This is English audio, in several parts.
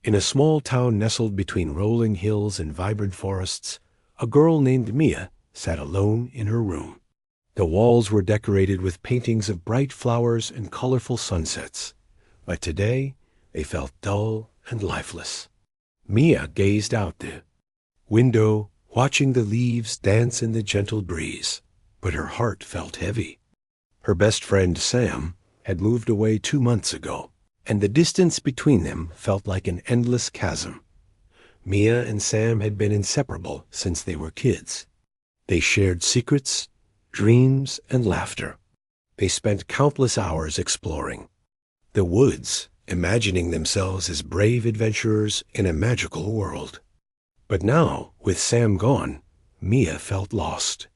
In a small town nestled between rolling hills and vibrant forests, a girl named Mia sat alone in her room. The walls were decorated with paintings of bright flowers and colorful sunsets, but today they felt dull and lifeless. Mia gazed out the window, watching the leaves dance in the gentle breeze, but her heart felt heavy. Her best friend Sam had moved away 2 months ago, and the distance between them felt like an endless chasm. Mia and Sam had been inseparable since they were kids. They shared secrets, dreams, and laughter. They spent countless hours exploring the woods, imagining themselves as brave adventurers in a magical world. But now, with Sam gone, Mia felt lost.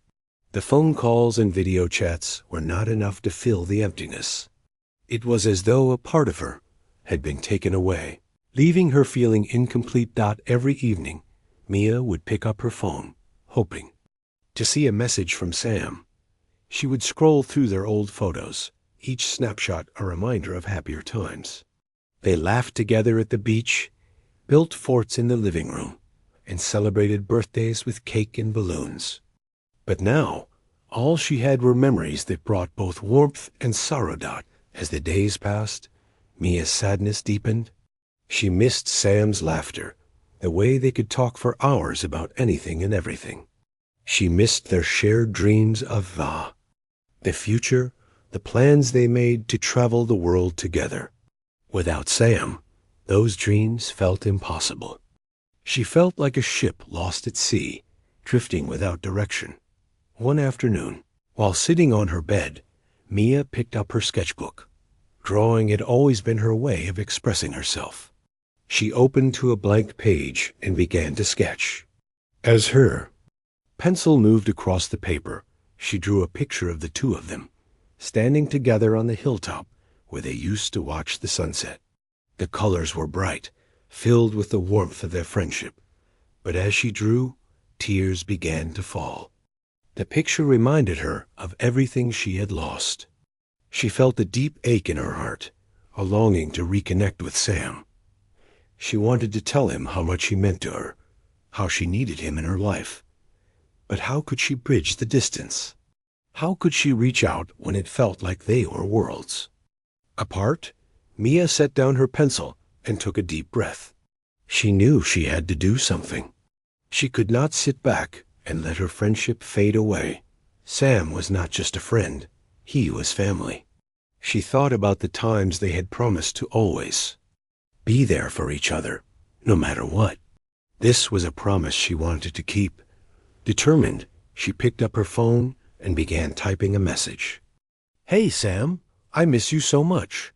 The phone calls and video chats were not enough to fill the emptiness. It was as though a part of her had been taken away, leaving her feeling incomplete. Every evening, Mia would pick up her phone, hoping to see a message from Sam. She would scroll through their old photos, each snapshot a reminder of happier times. They laughed together at the beach, built forts in the living room, and celebrated birthdays with cake and balloons. But now, all she had were memories that brought both warmth and sorrow. As the days passed, Mia's sadness deepened. She missed Sam's laughter, the way they could talk for hours about anything and everything. She missed their shared dreams of the future, the plans they made to travel the world together. Without Sam, those dreams felt impossible. She felt like a ship lost at sea, drifting without direction. One afternoon, while sitting on her bed, Mia picked up her sketchbook. Drawing had always been her way of expressing herself. She opened to a blank page and began to sketch. As her pencil moved across the paper, she drew a picture of the two of them, standing together on the hilltop where they used to watch the sunset. The colors were bright, filled with the warmth of their friendship, but as she drew, tears began to fall. The picture reminded her of everything she had lost. She felt a deep ache in her heart, a longing to reconnect with Sam. She wanted to tell him how much he meant to her, how she needed him in her life. But how could she bridge the distance? How could she reach out when it felt like they were worlds apart? Mia set down her pencil and took a deep breath. She knew she had to do something. She could not sit back and let her friendship fade away. Sam was not just a friend, he was family. She thought about the times they had promised to always be there for each other, no matter what. This was a promise she wanted to keep. Determined, she picked up her phone and began typing a message. "Hey, Sam, I miss you so much.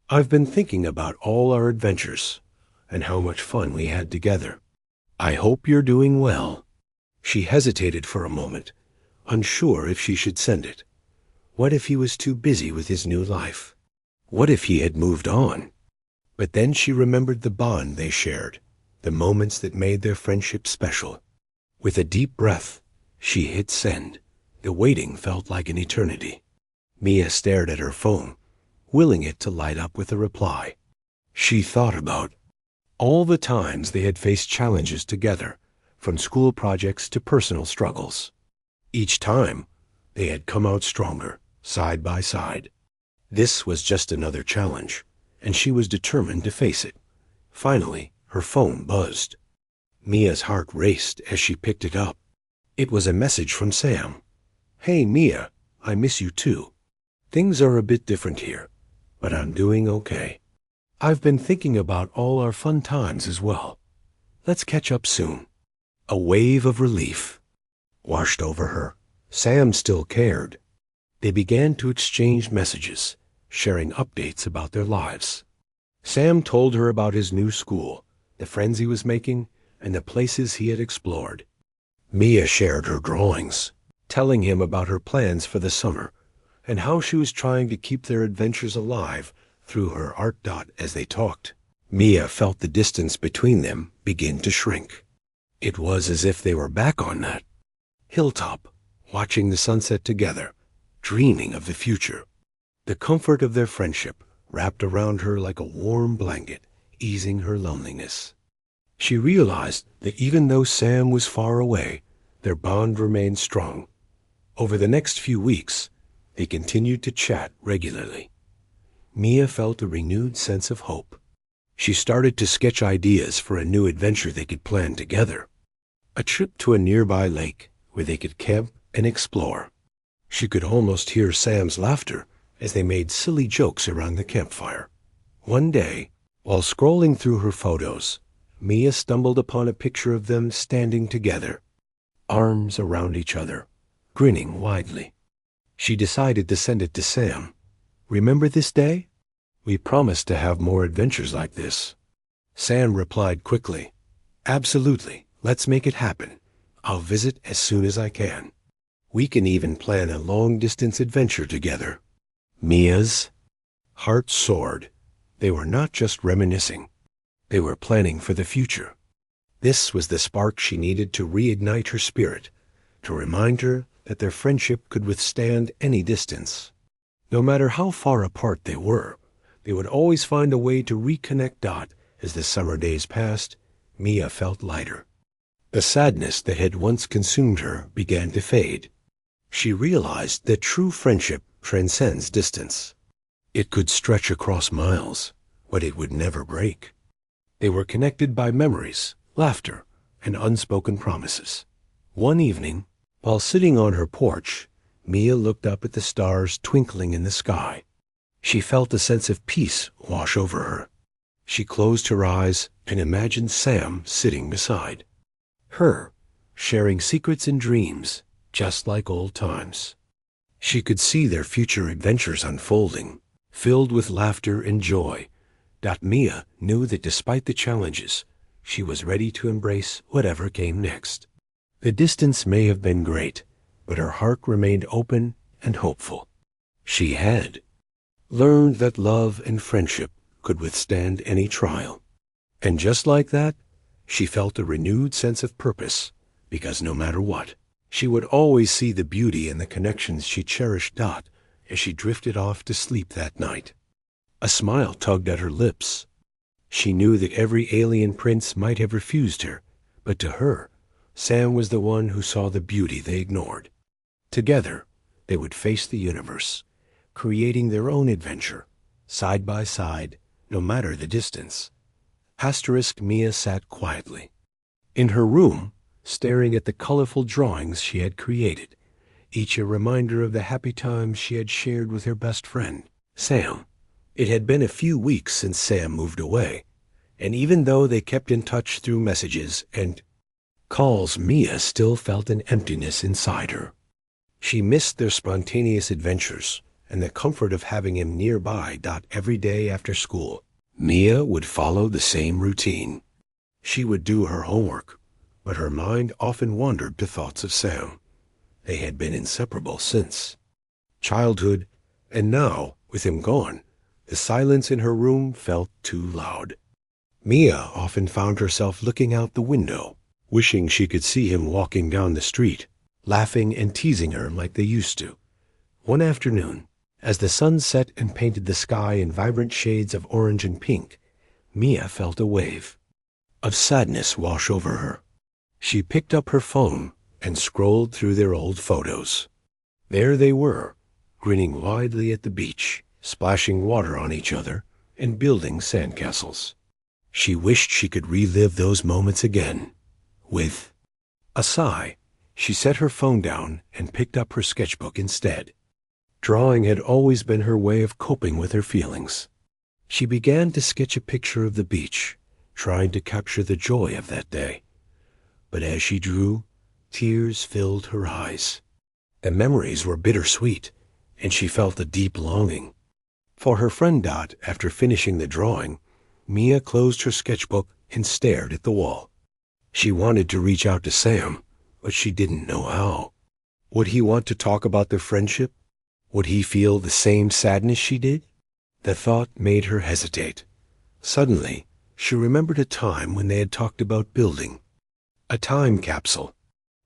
I've been thinking about all our adventures and how much fun we had together. I hope you're doing well." She hesitated for a moment, unsure if she should send it. What if he was too busy with his new life? What if he had moved on? But then she remembered the bond they shared, the moments that made their friendship special. With a deep breath, she hit send. The waiting felt like an eternity. Mia stared at her phone, willing it to light up with a reply. She thought about all the times they had faced challenges together, from school projects to personal struggles. Each time, they had come out stronger, side by side. This was just another challenge, and she was determined to face it. Finally, her phone buzzed. Mia's heart raced as she picked it up. It was a message from Sam. "Hey, Mia, I miss you too. Things are a bit different here, but I'm doing okay. I've been thinking about all our fun times as well. Let's catch up soon." A wave of relief washed over her. Sam still cared. They began to exchange messages, sharing updates about their lives. Sam told her about his new school, the friends he was making, and the places he had explored. Mia shared her drawings, telling him about her plans for the summer and how she was trying to keep their adventures alive through her art. As they talked, Mia felt the distance between them begin to shrink. It was as if they were back on that hilltop, watching the sunset together, dreaming of the future. The comfort of their friendship wrapped around her like a warm blanket, easing her loneliness. She realized that even though Sam was far away, their bond remained strong. Over the next few weeks, they continued to chat regularly. Mia felt a renewed sense of hope. She started to sketch ideas for a new adventure they could plan together. A trip to a nearby lake where they could camp and explore. She could almost hear Sam's laughter as they made silly jokes around the campfire. One day, while scrolling through her photos, Mia stumbled upon a picture of them standing together, arms around each other, grinning widely. She decided to send it to Sam. "Remember this day? We promised to have more adventures like this." Sam replied quickly, "Absolutely, let's make it happen. I'll visit as soon as I can. We can even plan a long-distance adventure together." Mia's heart soared. They were not just reminiscing. They were planning for the future. This was the spark she needed to reignite her spirit, to remind her that their friendship could withstand any distance. No matter how far apart they would always find a way to reconnect. As the summer days passed, Mia felt lighter. The sadness that had once consumed her began to fade. She realized that true friendship transcends distance. It could stretch across miles, but it would never break. They were connected by memories, laughter, and unspoken promises. One evening, while sitting on her porch, Mia looked up at the stars twinkling in the sky. She felt a sense of peace wash over her. She closed her eyes and imagined Sam sitting beside her, sharing secrets and dreams, just like old times. She could see their future adventures unfolding, filled with laughter and joy. Mia knew that despite the challenges, she was ready to embrace whatever came next. The distance may have been great, but her heart remained open and hopeful. She had learned that love and friendship could withstand any trial. And just like that, she felt a renewed sense of purpose, because no matter what, she would always see the beauty in the connections she cherished. As she drifted off to sleep that night, a smile tugged at her lips. She knew that every alien prince might have refused her, but to her, Sam was the one who saw the beauty they ignored. Together, they would face the universe, creating their own adventure, side by side, no matter the distance. Mia sat quietly in her room, staring at the colorful drawings she had created, each a reminder of the happy times she had shared with her best friend, Sam. It had been a few weeks since Sam moved away, and even though they kept in touch through messages and calls, Mia still felt an emptiness inside her. She missed their spontaneous adventures and the comfort of having him nearby. Every day after school, Mia would follow the same routine. She would do her homework, but her mind often wandered to thoughts of Sam. They had been inseparable since childhood, and now, with him gone, the silence in her room felt too loud. Mia often found herself looking out the window, wishing she could see him walking down the street, laughing and teasing her like they used to. One afternoon, as the sun set and painted the sky in vibrant shades of orange and pink, Mia felt a wave of sadness wash over her. She picked up her phone and scrolled through their old photos. There they were, grinning widely at the beach, splashing water on each other, and building sandcastles. She wished she could relive those moments again. With a sigh, she set her phone down and picked up her sketchbook instead. Drawing had always been her way of coping with her feelings. She began to sketch a picture of the beach, trying to capture the joy of that day. But as she drew, tears filled her eyes. The memories were bittersweet, and she felt a deep longing for her friend. After finishing the drawing, Mia closed her sketchbook and stared at the wall. She wanted to reach out to Sam, but she didn't know how. Would he want to talk about their friendship? Would he feel the same sadness she did? The thought made her hesitate. Suddenly, she remembered a time when they had talked about building a time capsule.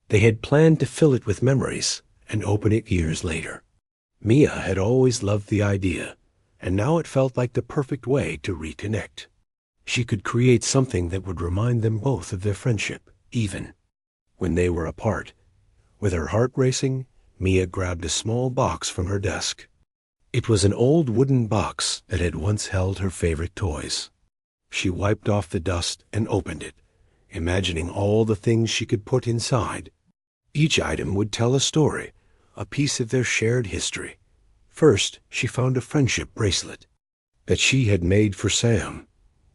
They had planned to fill it with memories and open it years later. Mia had always loved the idea, and now it felt like the perfect way to reconnect. She could create something that would remind them both of their friendship, even when they were apart. With her heart racing, Mia grabbed a small box from her desk. It was an old wooden box that had once held her favorite toys. She wiped off the dust and opened it, imagining all the things she could put inside. Each item would tell a story, a piece of their shared history. First, she found a friendship bracelet that she had made for Sam.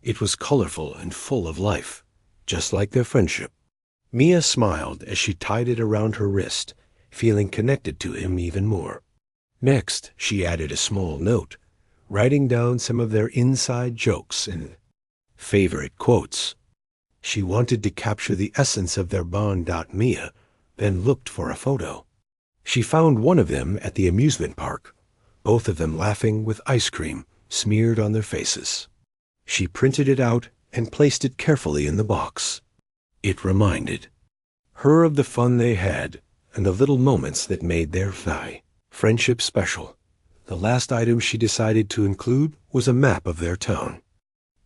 It was colorful and full of life, just like their friendship. Mia smiled as she tied it around her wrist, feeling connected to him even more. Next, she added a small note, writing down some of their inside jokes and favorite quotes. She wanted to capture the essence of their bond. Mia then looked for a photo. She found one of them at the amusement park, both of them laughing with ice cream smeared on their faces. She printed it out and placed it carefully in the box. It reminded her of the fun they had and the little moments that made their friendship special. The last item she decided to include was a map of their town.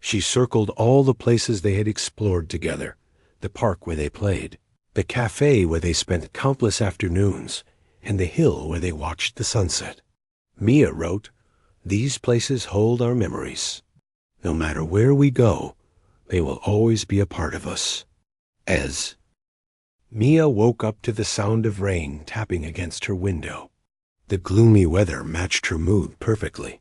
She circled all the places they had explored together, the park where they played, the cafe where they spent countless afternoons, and the hill where they watched the sunset. Mia wrote, "These places hold our memories. No matter where we go, they will always be a part of us." As Mia woke up to the sound of rain tapping against her window. The gloomy weather matched her mood perfectly.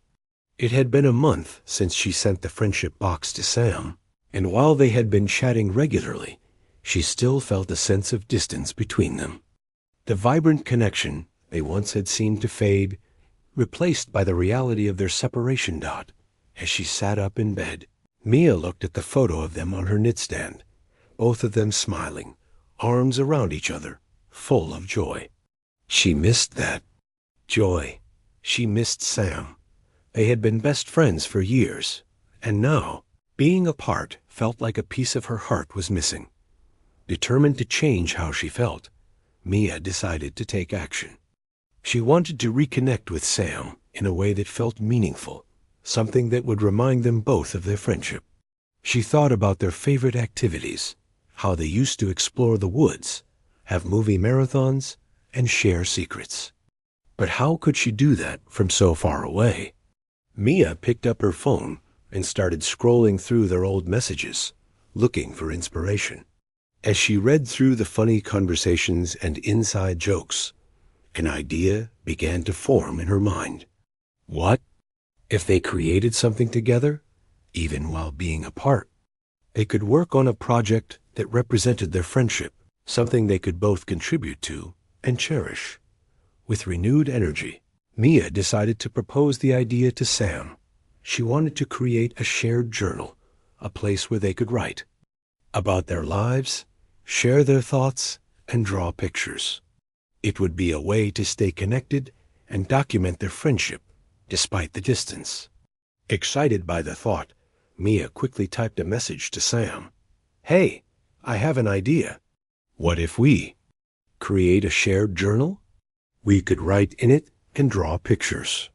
It had been a month since she sent the friendship box to Sam, and while they had been chatting regularly, she still felt a sense of distance between them. The vibrant connection they once had seemed to fade, replaced by the reality of their separation. As she sat up in bed, Mia looked at the photo of them on her nightstand, both of them smiling, arms around each other, full of joy. She missed that joy. She missed Sam. They had been best friends for years, and now, being apart felt like a piece of her heart was missing. Determined to change how she felt, Mia decided to take action. She wanted to reconnect with Sam in a way that felt meaningful, something that would remind them both of their friendship. She thought about their favorite activities, how they used to explore the woods, have movie marathons, and share secrets. But how could she do that from so far away? Mia picked up her phone and started scrolling through their old messages, looking for inspiration. As she read through the funny conversations and inside jokes, an idea began to form in her mind. What if they created something together, even while being apart? They could work on a project that represented their friendship, something they could both contribute to and cherish. With renewed energy, Mia decided to propose the idea to Sam. She wanted to create a shared journal, a place where they could write about their lives, share their thoughts, and draw pictures. It would be a way to stay connected and document their friendship despite the distance. Excited by the thought, Mia quickly typed a message to Sam. "Hey, I have an idea. What if we create a shared journal? We could write in it and draw pictures.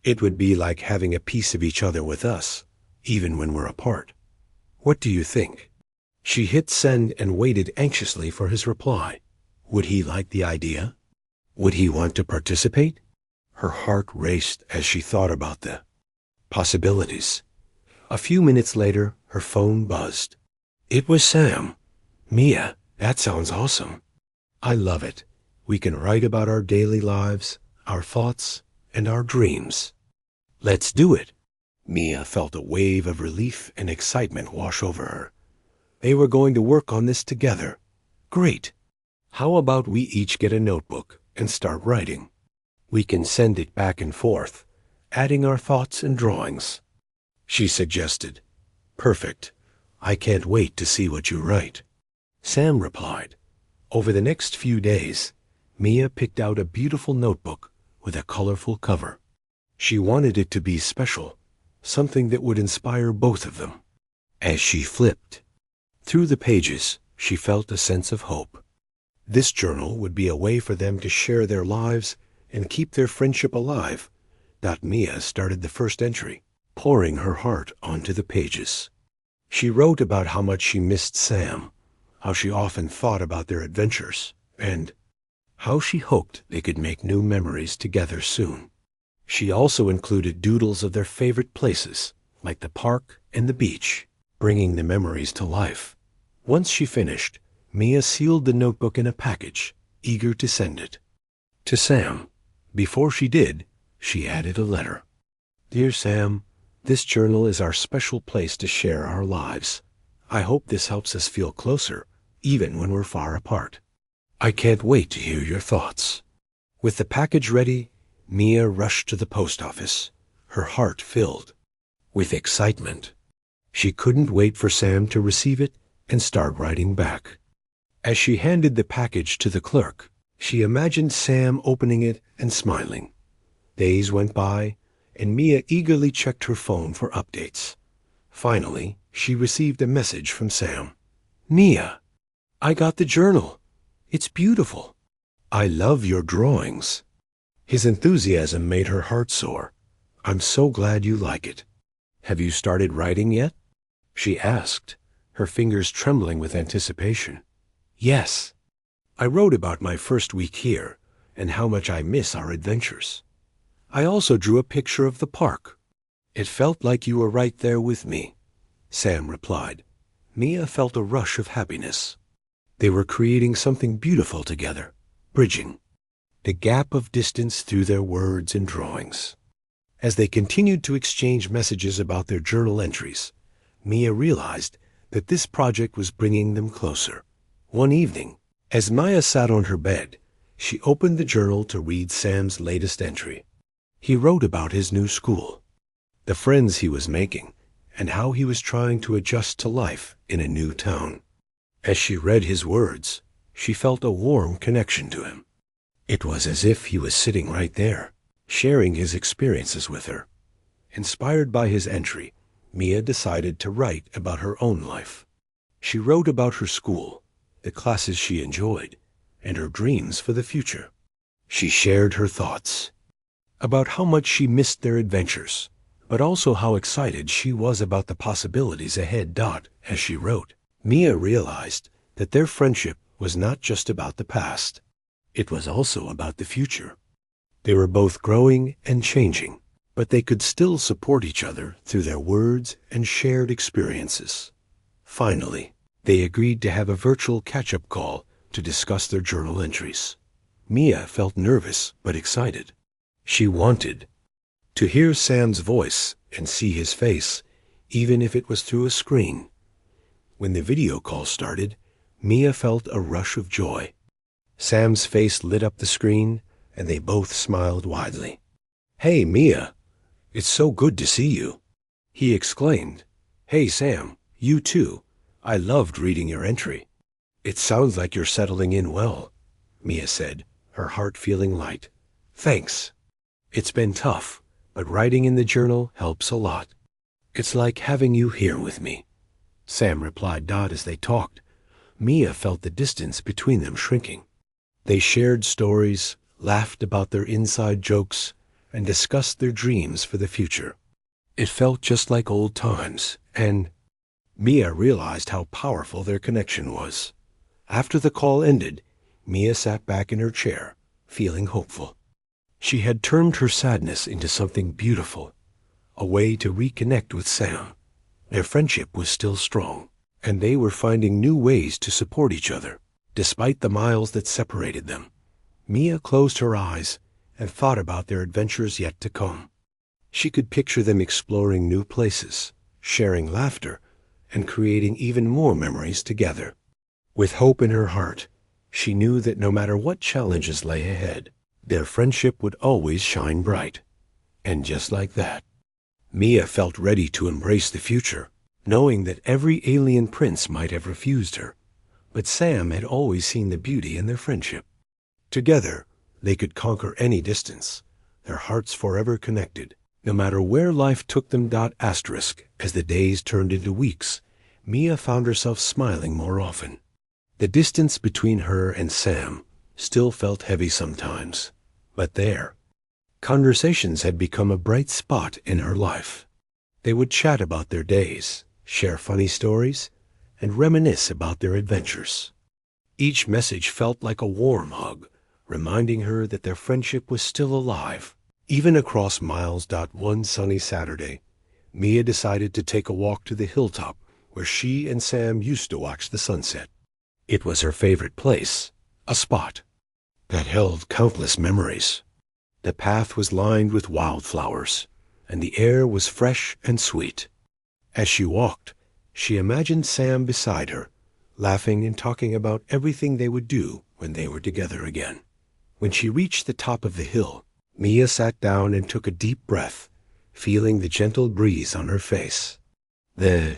It would be like having a piece of each other with us, even when we're apart. What do you think?" She hit send and waited anxiously for his reply. Would he like the idea? Would he want to participate? Her heart raced as she thought about the possibilities. A few minutes later, her phone buzzed. It was Sam. "Mia, that sounds awesome. I love it. We can write about our daily lives, our thoughts, and our dreams. Let's do it." Mia felt a wave of relief and excitement wash over her. They were going to work on this together. Great. How about we each get a notebook and start writing? We can send it back and forth, adding our thoughts and drawings. She suggested. Perfect. I can't wait to see what you write. Sam replied. Over the next few days, Mia picked out a beautiful notebook with a colorful cover. She wanted it to be special, something that would inspire both of them. As she flipped through the pages, she felt a sense of hope. This journal would be a way for them to share their lives and keep their friendship alive. Mia started the first entry, pouring her heart onto the pages. She wrote about how much she missed Sam, how she often thought about their adventures, and how she hoped they could make new memories together soon. She also included doodles of their favorite places, like the park and the beach, bringing the memories to life. Once she finished, Mia sealed the notebook in a package, eager to send it to Sam. Before she did, she added a letter. Dear Sam, this journal is our special place to share our lives. I hope this helps us feel closer, even when we're far apart. I can't wait to hear your thoughts. With the package ready, Mia rushed to the post office, her heart filled with excitement. She couldn't wait for Sam to receive it and start writing back. As she handed the package to the clerk, she imagined Sam opening it and smiling. Days went by, and Mia eagerly checked her phone for updates. Finally, she received a message from Sam. Mia, I got the journal. It's beautiful. I love your drawings. His enthusiasm made her heart soar. I'm so glad you like it. Have you started writing yet? She asked, her fingers trembling with anticipation. Yes. I wrote about my first week here and how much I miss our adventures. I also drew a picture of the park. It felt like you were right there with me, Sam replied. Mia felt a rush of happiness. They were creating something beautiful together, bridging the gap of distance through their words and drawings. As they continued to exchange messages about their journal entries, Mia realized that this project was bringing them closer. One evening, as Maya sat on her bed, she opened the journal to read Sam's latest entry. He wrote about his new school, the friends he was making, and how he was trying to adjust to life in a new town. As she read his words, she felt a warm connection to him. It was as if he was sitting right there, sharing his experiences with her. Inspired by his entry, Mia decided to write about her own life. She wrote about her school, the classes she enjoyed, and her dreams for the future. She shared her thoughts about how much she missed their adventures, but also how excited she was about the possibilities ahead. As she wrote, Mia realized that their friendship was not just about the past. It was also about the future. They were both growing and changing, but they could still support each other through their words and shared experiences. Finally, they agreed to have a virtual catch-up call to discuss their journal entries. Mia felt nervous but excited. She wanted to hear Sam's voice and see his face, even if it was through a screen. When the video call started, Mia felt a rush of joy. Sam's face lit up the screen, and they both smiled widely. Hey, Mia, it's so good to see you, he exclaimed. Hey, Sam, you too. I loved reading your entry. It sounds like you're settling in well, Mia said, her heart feeling light. Thanks. It's been tough, but writing in the journal helps a lot. It's like having you here with me, Sam replied. As they talked, Mia felt the distance between them shrinking. They shared stories, laughed about their inside jokes, and discussed their dreams for the future. It felt just like old times, and Mia realized how powerful their connection was. After the call ended, Mia sat back in her chair, feeling hopeful. She had turned her sadness into something beautiful, a way to reconnect with Sam. Their friendship was still strong, and they were finding new ways to support each other, despite the miles that separated them. Mia closed her eyes and thought about their adventures yet to come. She could picture them exploring new places, sharing laughter, and creating even more memories together. With hope in her heart, she knew that no matter what challenges lay ahead, their friendship would always shine bright. And just like that, Mia felt ready to embrace the future, knowing that every alien prince might have refused her. But Sam had always seen the beauty in their friendship. Together, they could conquer any distance, their hearts forever connected, no matter where life took them. As the days turned into weeks, Mia found herself smiling more often. The distance between her and Sam still felt heavy sometimes, but their conversations had become a bright spot in her life. They would chat about their days, share funny stories, and reminisce about their adventures. Each message felt like a warm hug, reminding her that their friendship was still alive. Even across miles. One sunny Saturday, Mia decided to take a walk to the hilltop where she and Sam used to watch the sunset. It was her favorite place, a spot that held countless memories. The path was lined with wildflowers, and the air was fresh and sweet. As she walked, she imagined Sam beside her, laughing and talking about everything they would do when they were together again. When she reached the top of the hill, Mia sat down and took a deep breath, feeling the gentle breeze on her face. The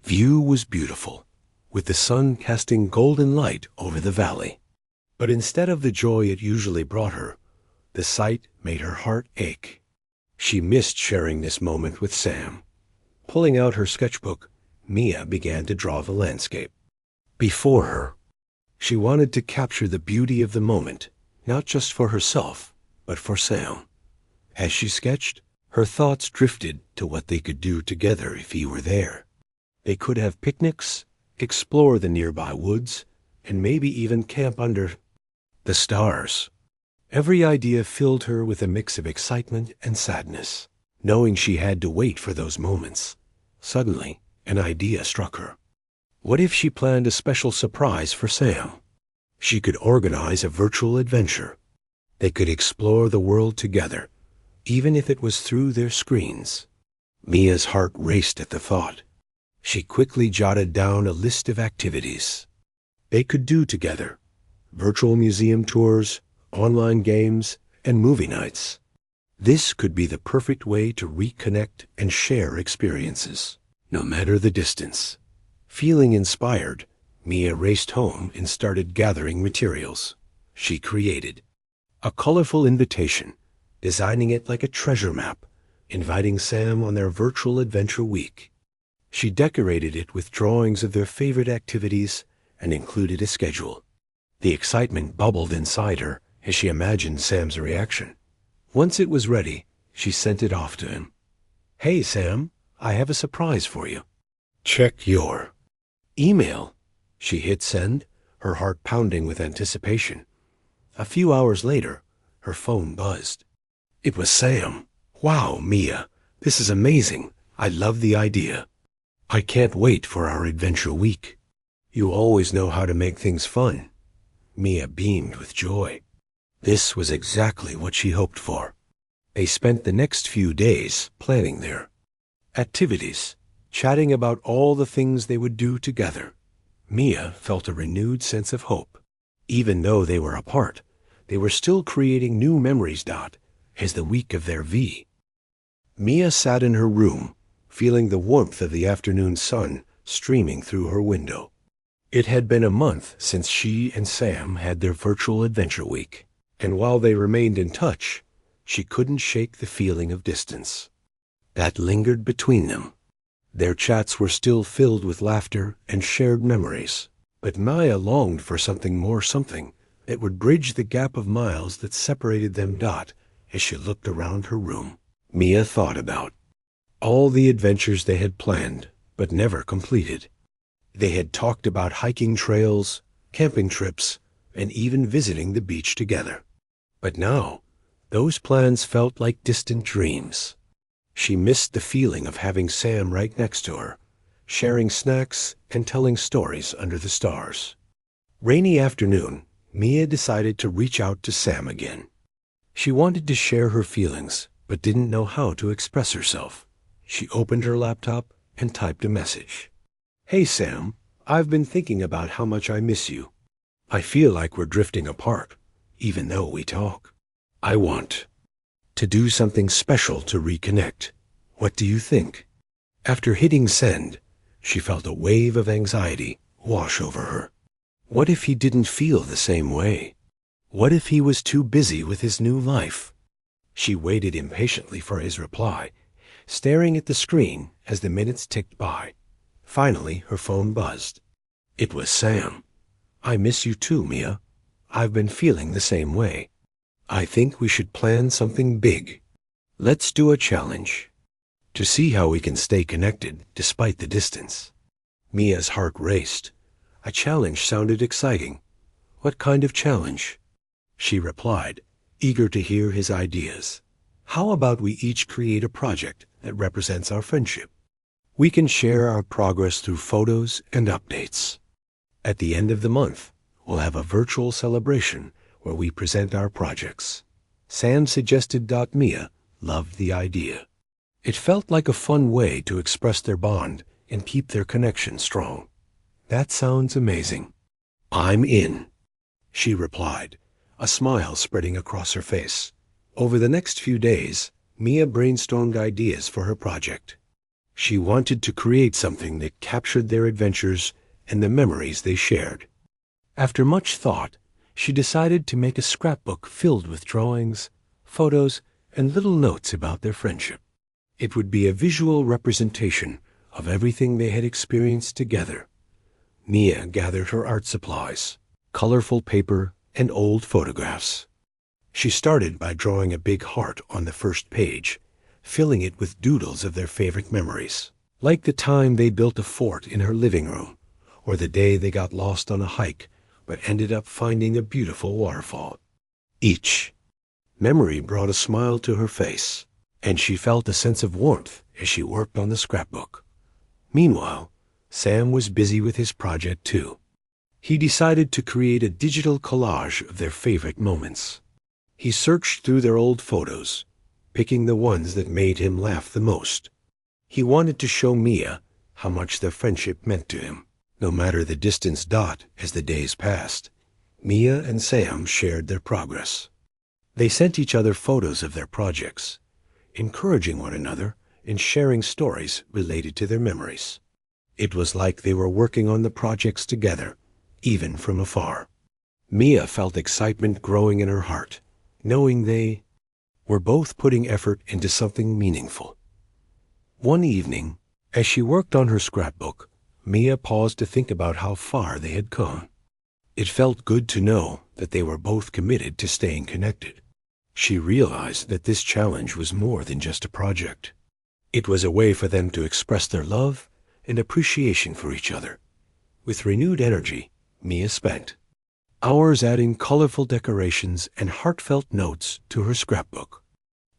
view was beautiful, with the sun casting golden light over the valley. But instead of the joy it usually brought her, the sight made her heart ache. She missed sharing this moment with Sam. Pulling out her sketchbook, Mia began to draw the landscape. Before her, she wanted to capture the beauty of the moment, not just for herself, but for Sam. As she sketched, her thoughts drifted to what they could do together if he were there. They could have picnics, explore the nearby woods, and maybe even camp under the stars. Every idea filled her with a mix of excitement and sadness, knowing she had to wait for those moments. Suddenly, an idea struck her. What if she planned a special surprise for Sam? She could organize a virtual adventure. They could explore the world together, even if it was through their screens. Mia's heart raced at the thought. She quickly jotted down a list of activities they could do together: virtual museum tours, online games, and movie nights. This could be the perfect way to reconnect and share experiences, no matter the distance. Feeling inspired, Mia raced home and started gathering materials. She created a colorful invitation, designing it like a treasure map, inviting Sam on their virtual adventure week. She decorated it with drawings of their favorite activities and included a schedule. The excitement bubbled inside her as she imagined Sam's reaction. Once it was ready, she sent it off to him. "Hey, Sam, I have a surprise for you. Check your email." She hit send, her heart pounding with anticipation. A few hours later, her phone buzzed. It was Sam. "Wow, Mia, this is amazing. I love the idea. I can't wait for our adventure week. You always know how to make things fun." Mia beamed with joy. This was exactly what she hoped for. They spent the next few days planning their activities, chatting about all the things they would do together. Mia felt a renewed sense of hope. Even though they were apart, they were still creating new memories. As the week of their Mia sat in her room, feeling the warmth of the afternoon sun streaming through her window. It had been a month since she and Sam had their virtual adventure week, and while they remained in touch, she couldn't shake the feeling of distance that lingered between them. Their chats were still filled with laughter and shared memories, but Mia longed for something more, something that would bridge the gap of miles that separated them. As she looked around her room, Mia thought about all the adventures they had planned but never completed. They had talked about hiking trails, camping trips, and even visiting the beach together. But now, those plans felt like distant dreams. She missed the feeling of having Sam right next to her, sharing snacks and telling stories under the stars. Rainy afternoon, Mia decided to reach out to Sam again. She wanted to share her feelings, but didn't know how to express herself. She opened her laptop and typed a message. "Hey, Sam, I've been thinking about how much I miss you. I feel like we're drifting apart, even though we talk. I want to do something special to reconnect. What do you think?" After hitting send, she felt a wave of anxiety wash over her. What if he didn't feel the same way? What if he was too busy with his new life? She waited impatiently for his reply, staring at the screen as the minutes ticked by. Finally, her phone buzzed. It was Sam. "I miss you too, Mia. I've been feeling the same way. I think we should plan something big. Let's do a challenge. to see how we can stay connected despite the distance. Mia's heart raced. A challenge sounded exciting. What kind of challenge? She replied, eager to hear his ideas. How about we each create a project that represents our friendship? We can share our progress through photos and updates. At the end of the month, we'll have a virtual celebration where we present our projects. Sam suggested. Mia loved the idea. It felt like a fun way to express their bond and keep their connection strong. That sounds amazing. I'm in, she replied, a smile spreading across her face. Over the next few days, Mia brainstormed ideas for her project. She wanted to create something that captured their adventures and the memories they shared. After much thought, she decided to make a scrapbook filled with drawings, photos, and little notes about their friendship. It would be a visual representation of everything they had experienced together. Mia gathered her art supplies, colorful paper, and old photographs. She started by drawing a big heart on the first page, filling it with doodles of their favorite memories, like the time they built a fort in her living room, or the day they got lost on a hike but ended up finding a beautiful waterfall. Each memory brought a smile to her face, and she felt a sense of warmth as she worked on the scrapbook. Meanwhile, Sam was busy with his project too. He decided to create a digital collage of their favorite moments. He searched through their old photos, picking the ones that made him laugh the most. He wanted to show Mia how much their friendship meant to him. No matter the distance. As the days passed, Mia and Sam shared their progress. They sent each other photos of their projects, encouraging one another and sharing stories related to their memories. It was like they were working on the projects together, even from afar. Mia felt excitement growing in her heart, knowing they were both putting effort into something meaningful. One evening, as she worked on her scrapbook, Mia paused to think about how far they had come. It felt good to know that they were both committed to staying connected. She realized that this challenge was more than just a project. It was a way for them to express their love and appreciation for each other. With renewed energy, Mia spent hours adding colorful decorations and heartfelt notes to her scrapbook.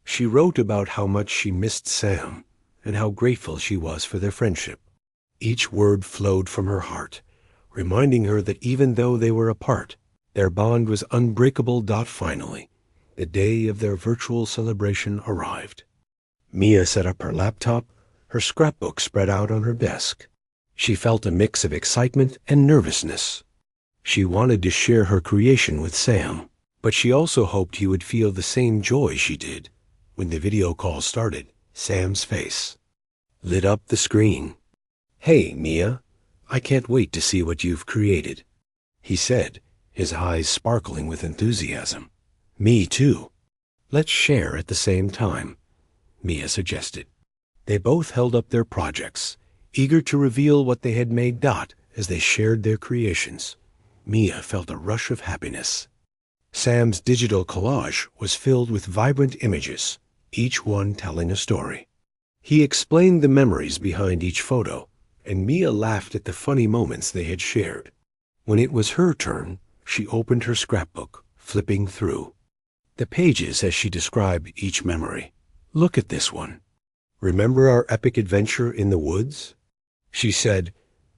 She wrote about how much she missed Sam and how grateful she was for their friendship. Each word flowed from her heart, reminding her that even though they were apart, their bond was unbreakable. Finally, the day of their virtual celebration arrived. Mia set up her laptop, her scrapbook spread out on her desk. She felt a mix of excitement and nervousness. She wanted to share her creation with Sam, but she also hoped he would feel the same joy she did. When the video call started, Sam's face lit up the screen. "Hey, Mia, I can't wait to see what you've created," he said, his eyes sparkling with enthusiasm. "Me too. Let's share at the same time," Mia suggested. They both held up their projects, eager to reveal what they had made. As they shared their creations, Mia felt a rush of happiness. Sam's digital collage was filled with vibrant images, each one telling a story. He explained the memories behind each photo, and Mia laughed at the funny moments they had shared. When it was her turn, she opened her scrapbook, flipping through the pages as she described each memory. "Look at this one. Remember our epic adventure in the woods?" she said,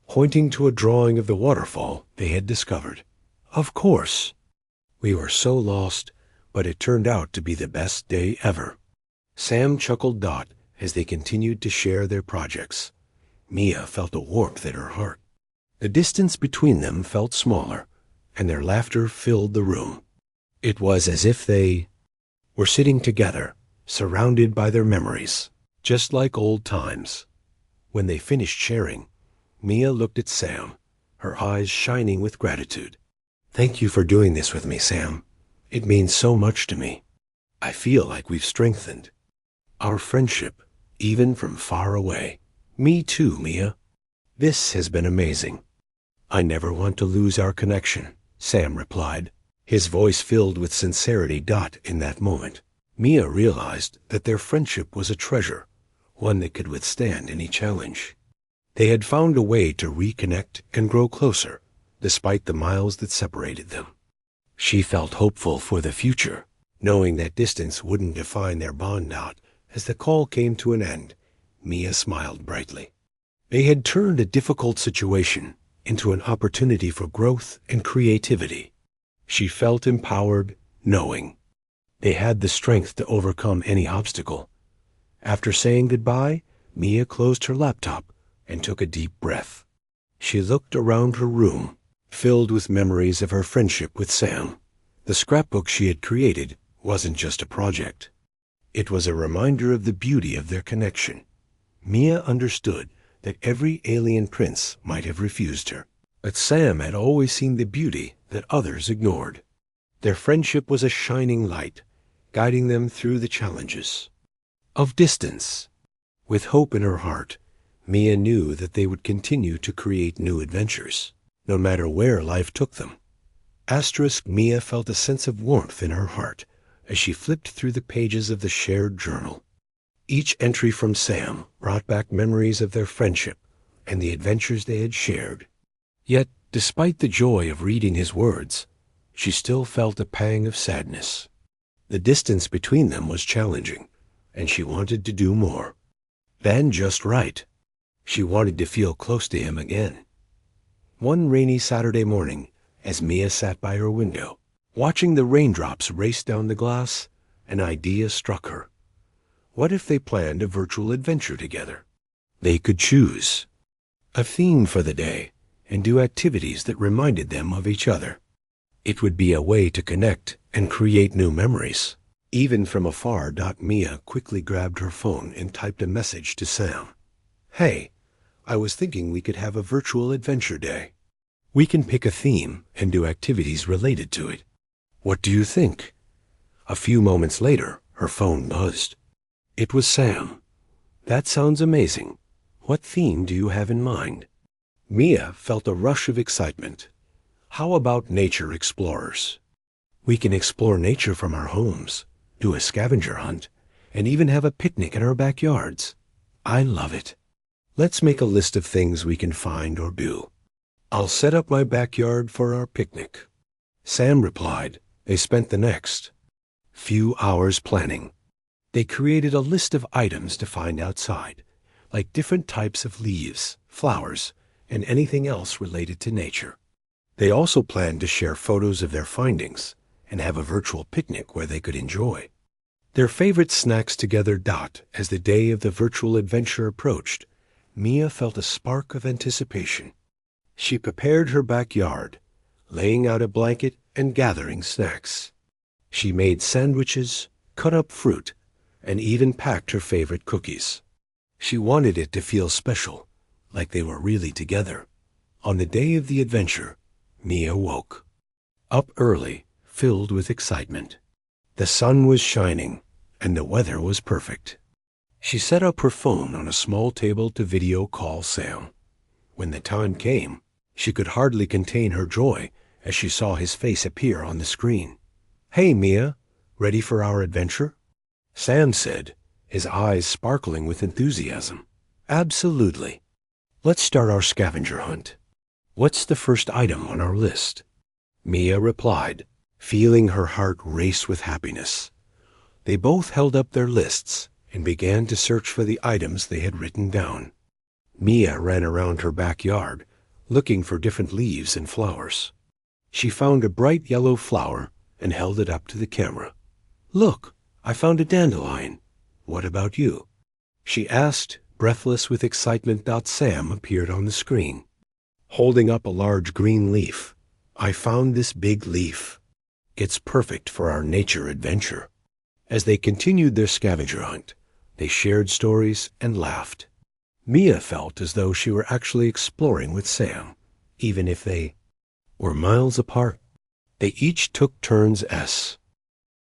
pointing to a drawing of the waterfall they had discovered. "Of course. We were so lost, but it turned out to be the best day ever." Sam chuckled. As they continued to share their projects, Mia felt a warmth at her heart. The distance between them felt smaller, and their laughter filled the room. It was as if they were sitting together, surrounded by their memories, just like old times. When they finished sharing, Mia looked at Sam, her eyes shining with gratitude. "Thank you for doing this with me, Sam. It means so much to me. I feel like we've strengthened our friendship, even from far away." "Me too, Mia. This has been amazing. I never want to lose our connection," Sam replied, his voice filled with sincerity. In that moment, Mia realized that their friendship was a treasure, one that could withstand any challenge. They had found a way to reconnect and grow closer, despite the miles that separated them. She felt hopeful for the future, knowing that distance wouldn't define their bond out. As the call came to an end, Mia smiled brightly. They had turned a difficult situation into an opportunity for growth and creativity. She felt empowered, knowing they had the strength to overcome any obstacle. After saying goodbye, Mia closed her laptop and took a deep breath. She looked around her room, filled with memories of her friendship with Sam. The scrapbook she had created wasn't just a project. It was a reminder of the beauty of their connection. Mia understood that every alien prince might have refused her, but Sam had always seen the beauty that others ignored. Their friendship was a shining light, guiding them through the challenges of distance. With hope in her heart, Mia knew that they would continue to create new adventures, no matter where life took them. Mia felt a sense of warmth in her heart as she flipped through the pages of the shared journal. Each entry from Sam brought back memories of their friendship and the adventures they had shared. Yet, despite the joy of reading his words, she still felt a pang of sadness. The distance between them was challenging, and she wanted to do more than just right. She wanted to feel close to him again. One rainy Saturday morning, as Mia sat by her window, watching the raindrops race down the glass, an idea struck her. What if they planned a virtual adventure together? They could choose a theme for the day and do activities that reminded them of each other. It would be a way to connect and create new memories. Even from afar, Mia quickly grabbed her phone and typed a message to Sam. "Hey, I was thinking we could have a virtual adventure day. We can pick a theme and do activities related to it. What do you think?" A few moments later, her phone buzzed. It was Sam. "That sounds amazing. What theme do you have in mind?" Mia felt a rush of excitement. "How about nature explorers? We can explore nature from our homes, do a scavenger hunt, and even have a picnic in our backyards. I love it. Let's make a list of things we can find or do. I'll set up my backyard for our picnic." Sam replied. They spent the next few hours planning. They created a list of items to find outside, like different types of leaves, flowers, and anything else related to nature. They also planned to share photos of their findings and have a virtual picnic where they could enjoy their favorite snacks together. As the day of the virtual adventure approached, Mia felt a spark of anticipation. She prepared her backyard, laying out a blanket and gathering snacks. She made sandwiches, cut up fruit, and even packed her favorite cookies. She wanted it to feel special, like they were really together. On the day of the adventure, Mia woke up early, filled with excitement. The sun was shining, and the weather was perfect. She set up her phone on a small table to video call Sam. When the time came, she could hardly contain her joy as she saw his face appear on the screen. "Hey, Mia, ready for our adventure?" Sam said, his eyes sparkling with enthusiasm. "Absolutely. Let's start our scavenger hunt. What's the first item on our list?" Mia replied, feeling her heart race with happiness. They both held up their lists and began to search for the items they had written down. Mia ran around her backyard, looking for different leaves and flowers. She found a bright yellow flower and held it up to the camera. "Look, I found a dandelion. What about you?" she asked, breathless with excitement. Sam appeared on the screen, holding up a large green leaf. "I found this big leaf. It's perfect for our nature adventure." As they continued their scavenger hunt, they shared stories and laughed. Mia felt as though she were actually exploring with Sam, even if they were miles apart. They each took turns